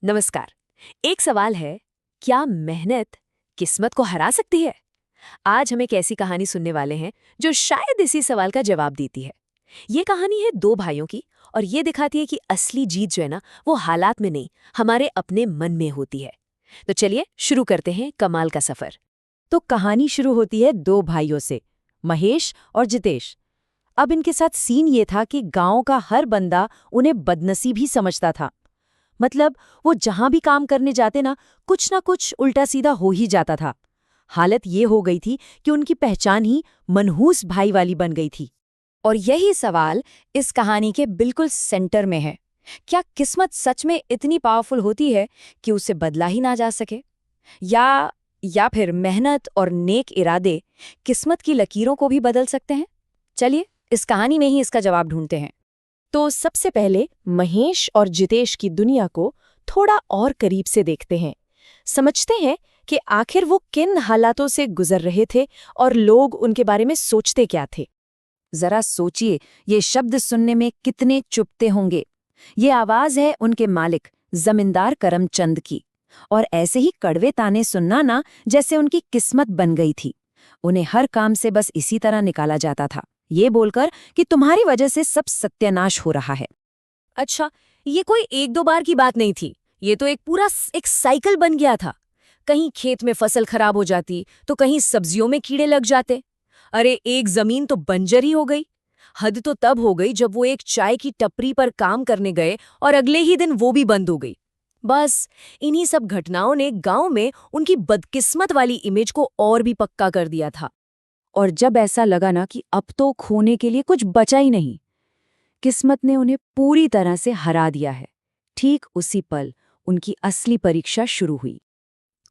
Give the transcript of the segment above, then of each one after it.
नमस्कार। एक सवाल है, क्या मेहनत किस्मत को हरा सकती है? आज हम एक ऐसी कहानी सुनने वाले हैं जो शायद इसी सवाल का जवाब देती है। ये कहानी है दो भाइयों की और ये दिखाती है कि असली जीत जो है ना, वो हालात में नहीं, हमारे अपने मन में होती है। तो चलिए शुरू करते हैं कमाल का सफर। तो कहानी शुरू होती है दो भाइयों से, महेश और जितेश। अब इनके साथ सीन ये था कि गांव का हर बंदा उन्हें बदनसीब ही समझता था। मतलब वो जहां भी काम करने जाते ना कुछ उल्टा सीधा हो ही जाता था। हालत ये हो गई थी कि उनकी पहचान ही मनहूस भाई वाली बन गई थी। और यही सवाल इस कहानी के बिल्कुल सेंटर में है। क्या किस्मत सच में इतनी पावरफुल होती है कि उसे बदला ही ना जा सके? या फिर मेहनत और नेक इरादे किस्मत की लकीरों को भी बदल सकते हैं? चलिए इस कहानी में ही इसका जवाब ढूंढते हैं। तो सबसे पहले महेश और जितेश की दुनिया को थोड़ा और करीब से देखते हैं। समझते हैं कि आखिर वो किन हालातों से गुजर रहे थे और लोग उनके बारे में सोचते क्या थे। जरा सोचिए, ये शब्द सुनने में कितने चुभते होंगे। ये आवाज है उनके मालिक जमींदार करमचंद की। और ऐसे ही कड़वे ताने सुनना ना, जैसे उनकी किस्मत बन गई थी। उन्हें हर काम से बस इसी तरह निकाला जाता था, ये बोलकर कि तुम्हारी वजह से सब सत्यानाश हो रहा है। अच्छा, ये कोई एक दो बार की बात नहीं थी, ये तो एक साइकिल बन गया था। कहीं खेत में फसल खराब हो जाती तो कहीं सब्जियों में कीड़े लग जाते। अरे एक जमीन तो बंजर ही हो गई। हद तो तब हो गई जब वो एक चाय की टपरी पर काम करने गए और अगले ही दिन वो भी बंद हो गई। बस इन्हीं सब घटनाओं ने गांव में उनकी बदकिस्मत वाली इमेज को और भी पक्का कर दिया था। और जब ऐसा लगा ना कि अब तो खोने के लिए कुछ बचा ही नहीं, किस्मत ने उन्हें पूरी तरह से हरा दिया है। ठीक उसी पल उनकी असली परीक्षा शुरू हुई।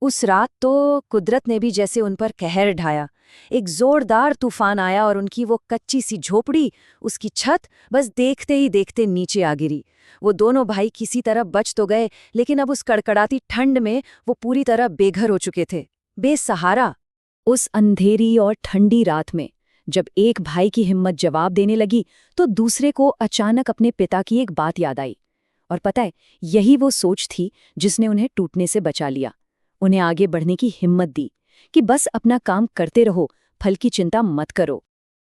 उस रात तो कुदरत ने भी जैसे उन पर कहर ढाया। एक जोरदार तूफान आया और उनकी वो कच्ची सी झोपड़ी, उसकी छत बस देखते ही देखते नीचे आ गिरी। वो दोनों भाई किसी तरह बच तो गए, लेकिन अब उस कड़कड़ाती ठंड में वो पूरी तरह बेघर हो चुके थे, बेसहारा। उस अंधेरी और ठंडी रात में जब एक भाई की हिम्मत जवाब देने लगी, तो दूसरे को अचानक अपने पिता की एक बात याद आई। और पता है, यही वो सोच थी जिसने उन्हें टूटने से बचा लिया, उन्हें आगे बढ़ने की हिम्मत दी कि बस अपना काम करते रहो, फल की चिंता मत करो।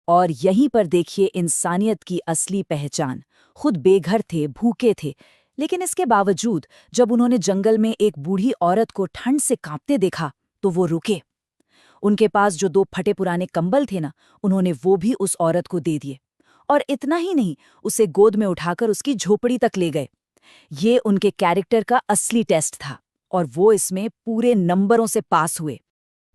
और यहीं पर देखिए इंसानियत की असली पहचान। खुद बेघर थे, भूखे थे, लेकिन इसके बावजूद जब उन्होंने जंगल में एक बूढ़ी औरत को ठंड से कांपते देखा, तो वो रुके। उनके पास जो दो फटे पुराने कंबल थे ना, उन्होंने वो भी उस औरत को दे दिए। और इतना ही नहीं, उसे गोद में उठाकर उसकी झोपड़ी तक ले गए। ये उनके कैरेक्टर का असली टेस्ट था, और वो इसमें पूरे नंबरों से पास हुए।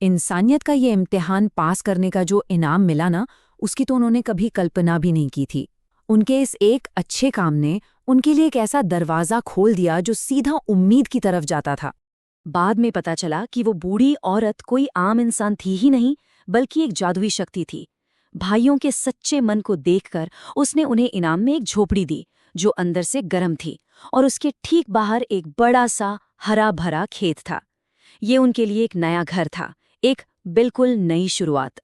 इंसानियत का ये इम्तिहान पास करने का जो इनाम मिला ना, उसकी तो उन्होंने कभी कल्पना भी नहीं की थी। उनके इस एक अच्छे काम ने उनके लिए एक ऐसा दरवाज़ा खोल दिया जो सीधा उम्मीद की तरफ जाता था। बाद में पता चला कि वो बूढ़ी औरत कोई आम इंसान थी ही नहीं, बल्कि एक जादुई शक्ति थी। भाइयों के सच्चे मन को देखकर उसने उन्हें इनाम में एक झोपड़ी दी, जो अंदर से गर्म थी, और उसके ठीक बाहर एक बड़ा सा हरा भरा खेत था। ये उनके लिए एक नया घर था, एक बिल्कुल नई शुरुआत।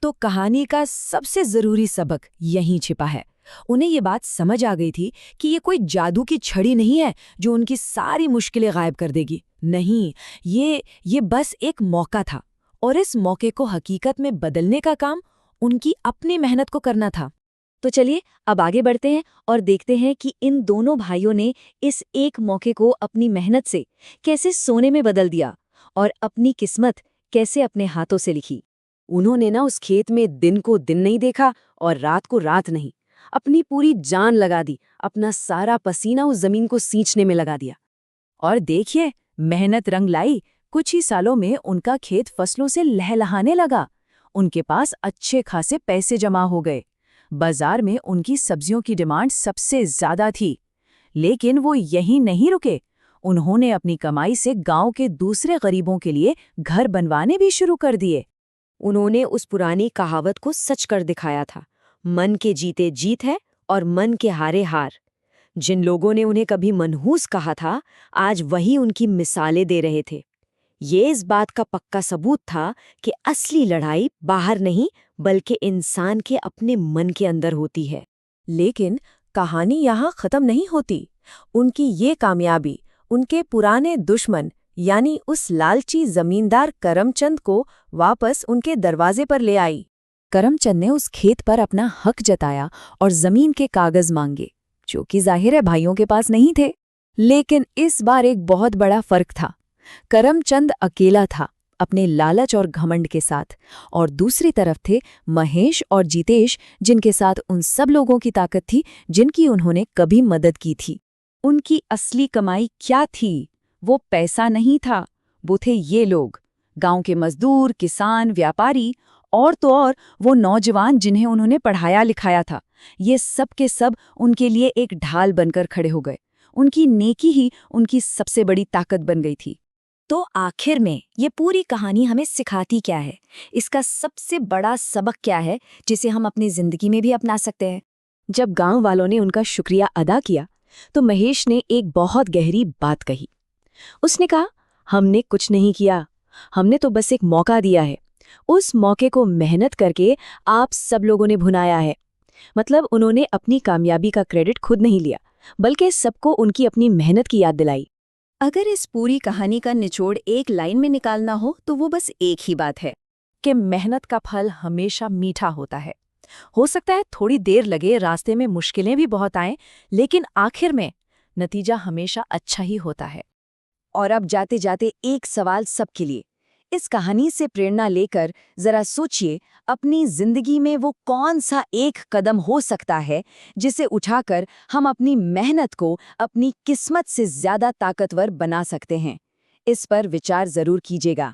तो कहानी का सबसे जरूरी सबक यहीं छिपा है। उन्हें ये बात समझ आ गई थी कि ये कोई जादू की छड़ी नहीं है जो उनकी सारी मुश्किलें गायब कर देगी। नहीं, ये बस एक मौका था, और इस मौके को हकीकत में बदलने का काम उनकी अपनी मेहनत को करना था। तो चलिए अब आगे बढ़ते हैं और देखते हैं कि इन दोनों भाइयों ने इस एक मौके को अपनी मेहनत से कैसे सोने में बदल दिया और अपनी किस्मत कैसे अपने हाथों से लिखी। उन्होंने ना उस खेत में दिन को दिन नहीं देखा और रात को रात नहीं, अपनी पूरी जान लगा दी, अपना सारा पसीना उस जमीन को सींचने में लगा दिया। और देखिए, मेहनत रंग लाई। कुछ ही सालों में उनका खेत फसलों से लहलहाने लगा। उनके पास अच्छे खासे पैसे जमा हो गए। बाजार में उनकी सब्जियों की डिमांड सबसे ज्यादा थी। लेकिन वो यहीं नहीं रुके। उन्होंने अपनी कमाई से गांव के दूसरे गरीबों के लिए घर बनवाने भी शुरू कर दिए। उन्होंने उस पुरानी कहावत को सच कर दिखाया था, मन के जीते जीत है और मन के हारे हार। जिन लोगों ने उन्हें कभी मनहूस कहा था, आज वही उनकी मिसालें दे रहे थे। ये इस बात का पक्का सबूत था कि असली लड़ाई बाहर नहीं, बल्कि इंसान के अपने मन के अंदर होती है। लेकिन कहानी यहाँ खत्म नहीं होती। उनकी ये कामयाबी, उनके पुराने दुश्मन यानी उस लालची जमींदार करमचंद को वापस उनके दरवाजे पर ले आई। करमचंद ने उस खेत पर अपना हक जताया और जमीन के कागज मांगे, जो कि जाहिर है भाइयों के पास नहीं थे। लेकिन इस बार एक बहुत बड़ा फर्क था। करमचंद अकेला था अपने लालच और घमंड के साथ, और दूसरी तरफ थे महेश और जीतेश, जिनके साथ उन सब लोगों की ताकत थी जिनकी उन्होंने कभी मदद की थी। उनकी असली कमाई क्या थी? वो पैसा नहीं था, वो थे ये लोग, गांव के मजदूर, किसान, व्यापारी, और तो और वो नौजवान जिन्हें उन्होंने पढ़ाया लिखाया था। ये सब के सब उनके लिए एक ढाल बनकर खड़े हो गए। उनकी नेकी ही उनकी सबसे बड़ी ताकत बन गई थी। तो आखिर में ये पूरी कहानी हमें सिखाती क्या है? इसका सबसे बड़ा सबक क्या है जिसे हम अपनी जिंदगी में भी अपना सकते हैं? जब गांव वालों ने उनका शुक्रिया अदा किया तो महेश ने एक बहुत गहरी बात कही। उसने कहा, हमने कुछ नहीं किया, हमने तो बस एक मौका दिया है। उस मौके को मेहनत करके आप सब लोगों ने भुनाया है। मतलब उन्होंने अपनी कामयाबी का क्रेडिट खुद नहीं लिया, बल्कि सबको उनकी अपनी मेहनत की याद दिलाई। अगर इस पूरी कहानी का निचोड़ एक लाइन में निकालना हो तो वो बस एक ही बात है कि मेहनत का फल हमेशा मीठा होता है। हो सकता है थोड़ी देर लगे, रास्ते में मुश्किलें भी बहुत आएं, लेकिन आखिर में नतीजा हमेशा अच्छा ही होता है। और अब जाते जाते एक सवाल सबके लिए, इस कहानी से प्रेरणा लेकर जरा सोचिए, अपनी जिंदगी में वो कौन सा एक कदम हो सकता है जिसे उठाकर हम अपनी मेहनत को अपनी किस्मत से ज्यादा ताकतवर बना सकते हैं। इस पर विचार जरूर कीजिएगा।